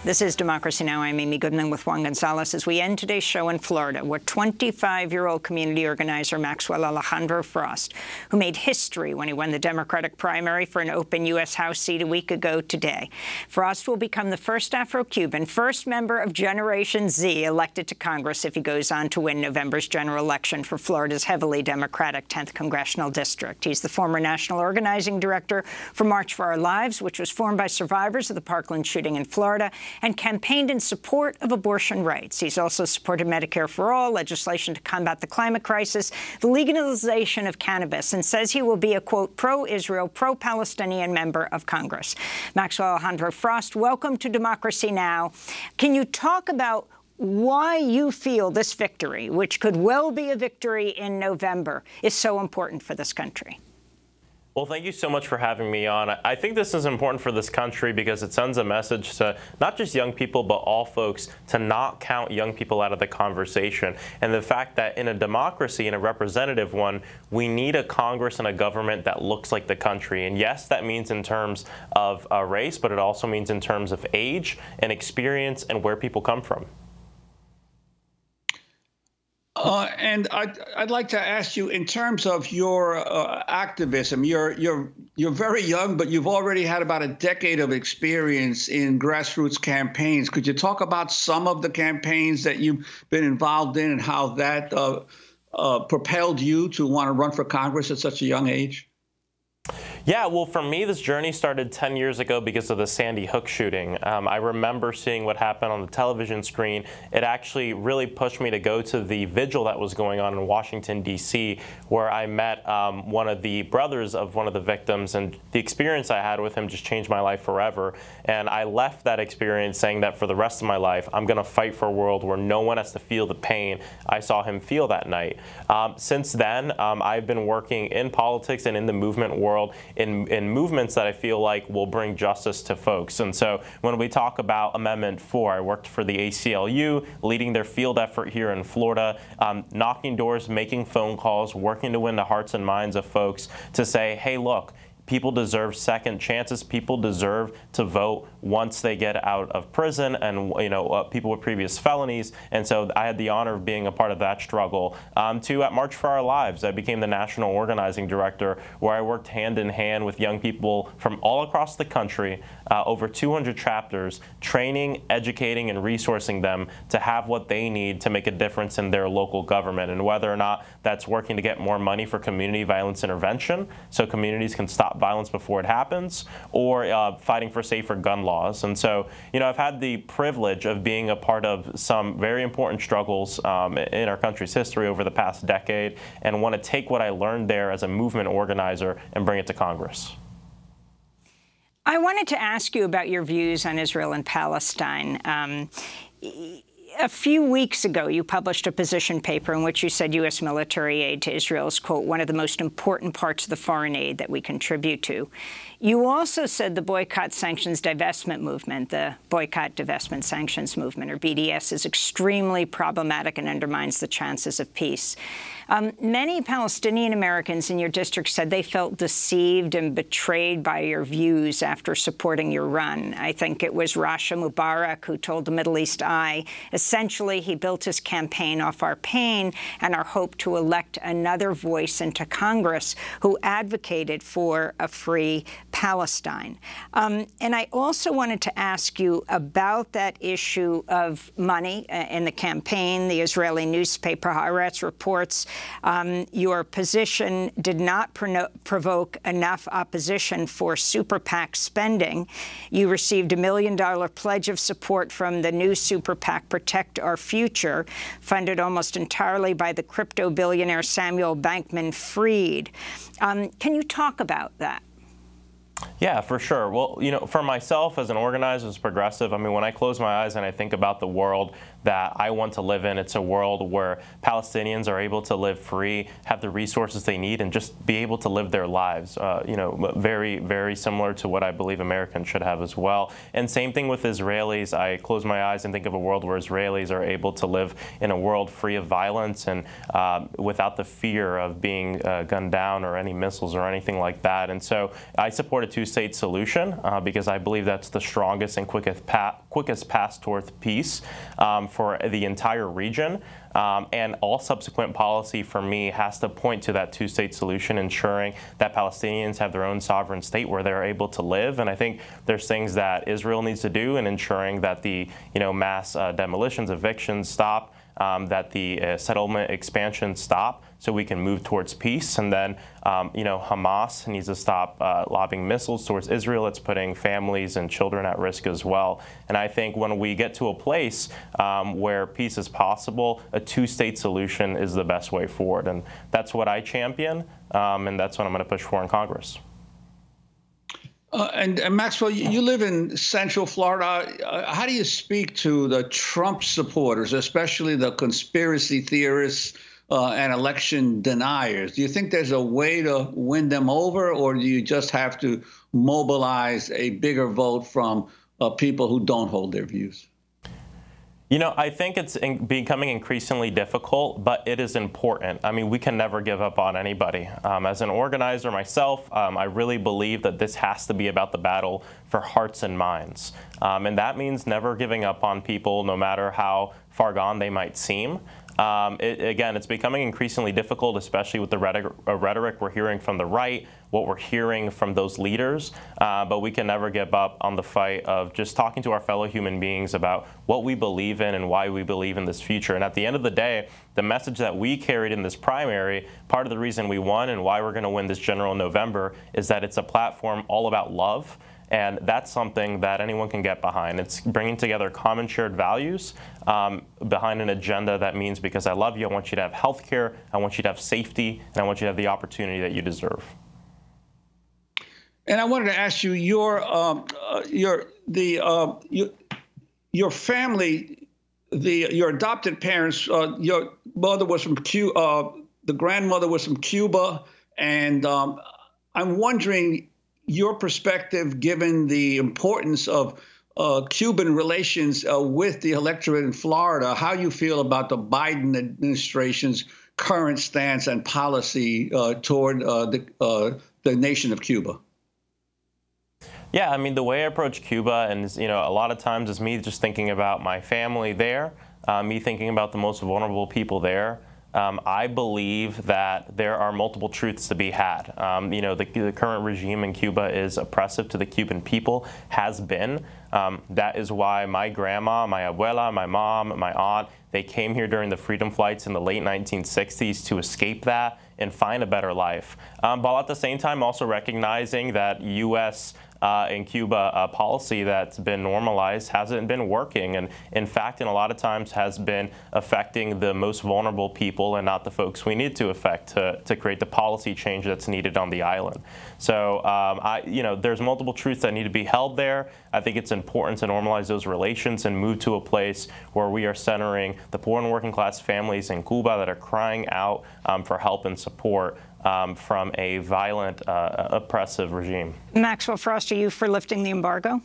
This is Democracy Now! I'm Amy Goodman with Juan Gonzalez as we end today's show in Florida, where 25-year-old community organizer Maxwell Alejandro Frost, who made history when he won the Democratic primary for an open U.S. House seat a week ago today. Frost will become the first Afro-Cuban, first member of Generation Z elected to Congress if he goes on to win November's general election for Florida's heavily Democratic 10th Congressional District. He's the former national organizing director for March for Our Lives, which was formed by survivors of the Parkland shooting in Florida, and campaigned in support of abortion rights. He's also supported Medicare for All, legislation to combat the climate crisis, the legalization of cannabis, and says he will be a, quote, pro-Israel, pro-Palestinian member of Congress. Maxwell Alejandro Frost, welcome to Democracy Now! Can you talk about why you feel this victory, which could well be a victory in November, is so important for this country? Well, thank you so much for having me on. I think this is important for this country because it sends a message to not just young people, but all folks to not count young people out of the conversation. And the fact that in a democracy, in a representative one, we need a Congress and a government that looks like the country. And yes, that means in terms of race, but it also means in terms of age and experience and where people come from. And I'd like to ask you, in terms of your activism, you're very young, but you've already had about a decade of experience in grassroots campaigns. Could you talk about some of the campaigns that you've been involved in and how that propelled you to want to run for Congress at such a young age? Yeah, well, for me, this journey started 10 years ago because of the Sandy Hook shooting. I remember seeing what happened on the television screen. It actually really pushed me to go to the vigil that was going on in Washington, D.C., where I met one of the brothers of one of the victims, and the experience I had with him just changed my life forever. And I left that experience saying that for the rest of my life, I'm going to fight for a world where no one has to feel the pain I saw him feel that night. Since then, I've been working in politics and in the movement world in movements that I feel like will bring justice to folks. And so when we talk about Amendment 4, I worked for the ACLU, leading their field effort here in Florida, knocking doors, making phone calls, working to win the hearts and minds of folks to say, hey, look, people deserve second chances. People deserve to vote once they get out of prison, and people with previous felonies. And so I had the honor of being a part of that struggle. At March for Our Lives, I became the national organizing director, where I worked hand in hand with young people from all across the country, over 200 chapters, training, educating, and resourcing them to have what they need to make a difference in their local government. And whether or not that's working to get more money for community violence intervention, so communities can stop violence before it happens, or fighting for safer gun laws. And so, I've had the privilege of being a part of some very important struggles in our country's history over the past decade, and want to take what I learned there as a movement organizer and bring it to Congress. I wanted to ask you about your views on Israel and Palestine. A few weeks ago, you published a position paper in which you said U.S. military aid to Israel is, quote, one of the most important parts of the foreign aid that we contribute to. You also said the boycott, sanctions, divestment movement, the boycott, divestment, sanctions movement, or BDS, is extremely problematic and undermines the chances of peace. Many Palestinian Americans in your district said they felt deceived and betrayed by your views after supporting your run. I think it was Rasha Mubarak who told the Middle East Eye, essentially, he built his campaign off our pain and our hope to elect another voice into Congress who advocated for a free Palestine. And I also wanted to ask you about that issue of money in the campaign. The Israeli newspaper Haaretz reports your position did not provoke enough opposition for super PAC spending. You received $1 million pledge of support from the new super PAC Protect Our Future, funded almost entirely by the crypto billionaire Samuel Bankman-Fried. Can you talk about that? Yeah, for sure. Well, for myself as an organizer, as progressive, I mean, when I close my eyes and I think about the world that I want to live in, it's a world where Palestinians are able to live free, have the resources they need, and just be able to live their lives, very, very similar to what I believe Americans should have as well. And same thing with Israelis. I close my eyes and think of a world where Israelis are able to live in a world free of violence and without the fear of being gunned down or any missiles or anything like that. And so I supported two-state solution because I believe that's the strongest and quickest path towards peace for the entire region. And all subsequent policy for me has to point to that two-state solution, ensuring that Palestinians have their own sovereign state where they're able to live. And I think there's things that Israel needs to do in ensuring that the mass demolitions, evictions stop, that the settlement expansion stop, so we can move towards peace. And then, Hamas needs to stop lobbing missiles towards Israel. It's putting families and children at risk as well. And I think when we get to a place where peace is possible, a two-state solution is the best way forward. And that's what I champion, and that's what I'm going to push for in Congress. And Maxwell, you live in Central Florida. How do you speak to the Trump supporters, especially the conspiracy theorists and election deniers? Do you think there's a way to win them over, or do you just have to mobilize a bigger vote from people who don't hold their views? I think it's becoming increasingly difficult, but it is important. I mean, we can never give up on anybody. As an organizer myself, I really believe that this has to be about the battle for hearts and minds. And that means never giving up on people, no matter how far gone they might seem. Again, it's becoming increasingly difficult, especially with the rhetoric we're hearing from the right, what we're hearing from those leaders. But we can never give up on the fight of just talking to our fellow human beings about what we believe in and why we believe in this future. And at the end of the day, the message that we carried in this primary, part of the reason we won and why we're going to win this general in November, is that it's a platform all about love. And that's something that anyone can get behind. It's bringing together common shared values behind an agenda that means, because I love you, I want you to have health care, I want you to have safety, and I want you to have the opportunity that you deserve. And I wanted to ask you, your family, your adopted parents, your mother was from Cuba, the grandmother was from Cuba, and I'm wondering your perspective, given the importance of Cuban relations with the electorate in Florida, how you feel about the Biden administration's current stance and policy toward the nation of Cuba. Yeah, I mean, the way I approach Cuba, and a lot of times is me just thinking about my family there, me thinking about the most vulnerable people there. I believe that there are multiple truths to be had. The current regime in Cuba is oppressive to the Cuban people, has been. That is why my grandma, my abuela, my mom, my aunt, they came here during the freedom flights in the late 1960s to escape that and find a better life. But at the same time, also recognizing that U.S. In Cuba policy that's been normalized hasn't been working, and in fact, in a lot of times has been affecting the most vulnerable people and not the folks we need to affect to create the policy change that's needed on the island. So there's multiple truths that need to be held there. I think it's important to normalize those relations and move to a place where we are centering the poor and working class families in Cuba that are crying out for help and support from a violent, oppressive regime. Maxwell Frost, are you for lifting the embargo?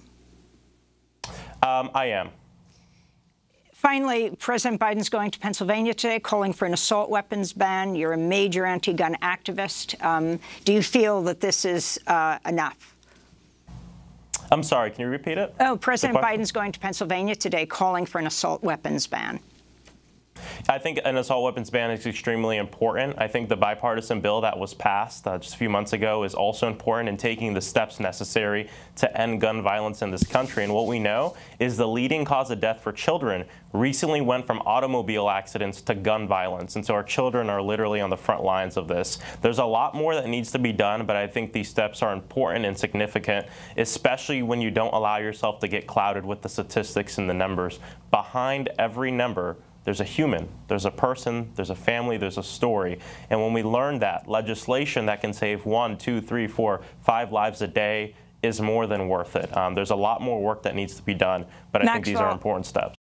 I am. Finally, President Biden's going to Pennsylvania today, calling for an assault weapons ban. You're a major anti-gun activist. Do you feel that this is enough? I'm sorry, can you repeat it? Oh, President Biden's going to Pennsylvania today, calling for an assault weapons ban. I think an assault weapons ban is extremely important. I think the bipartisan bill that was passed just a few months ago is also important in taking the steps necessary to end gun violence in this country. And what we know is the leading cause of death for children recently went from automobile accidents to gun violence. And so our children are literally on the front lines of this. There's a lot more that needs to be done, but I think these steps are important and significant, especially when you don't allow yourself to get clouded with the statistics and the numbers. Behind every number, there's a human, there's a person, there's a family, there's a story. And when we learn that, legislation that can save 1, 2, 3, 4, 5 lives a day is more than worth it. There's a lot more work that needs to be done, but I think these are important steps.